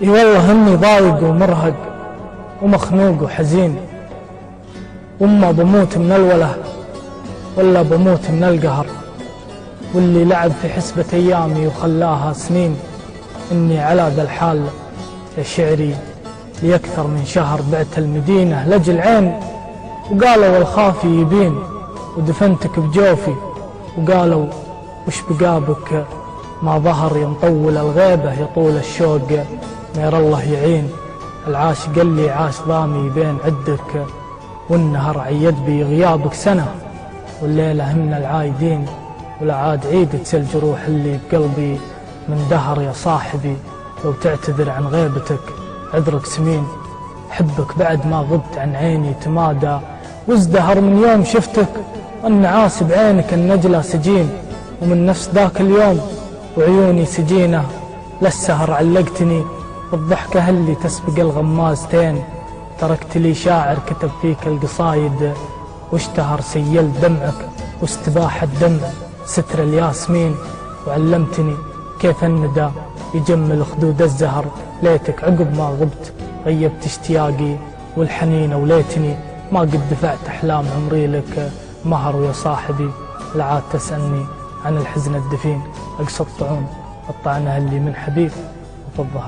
اي والله اني ضايق ومرهق ومخنوق وحزين، وما بموت من الوله ولا بموت من القهر، واللي لعب في حسبة ايامي وخلاها سنين. اني على ذا الحال يا شعري لأكثر من شهر بعت المدينة لجل عين، وقالوا الخافي يبين ودفنتك بجوفي، وقالوا وش بقابك ما ظهر يمطول الغيبة يطول الشوق غير الله يعين. العاشق اللي عاش ضامي بين عدك، والنهر عيد بي غيابك سنة، والليلة هن العايدين ولا عاد عيد تسل جروح اللي بقلبي من دهر يا صاحبي. لو تعتذر عن غيبتك عذرك سمين، حبك بعد ما غبت عن عيني تمادى، وازدهر من يوم شفتك والنعاس بعينك النجلة سجين. ومن نفس ذاك اليوم وعيوني سجينة للسهر علقتني، والضحكة اللي تسبق الغمازتين. تركت لي شاعر كتب فيك القصايد، واشتهر سيل دمعك واستباح الدمع ستر الياسمين. وعلمتني كيف الندى يجمل خدود الزهر، ليتك عقب ما غبت غيبت اشتياقي والحنين، وليتني ما قد دفعت أحلام عمري لك مهر. ويا صاحبي لعاد تسألني عن الحزن الدفين، أقصى الطعون الطعنة اللي من حبيب وفي الظهر.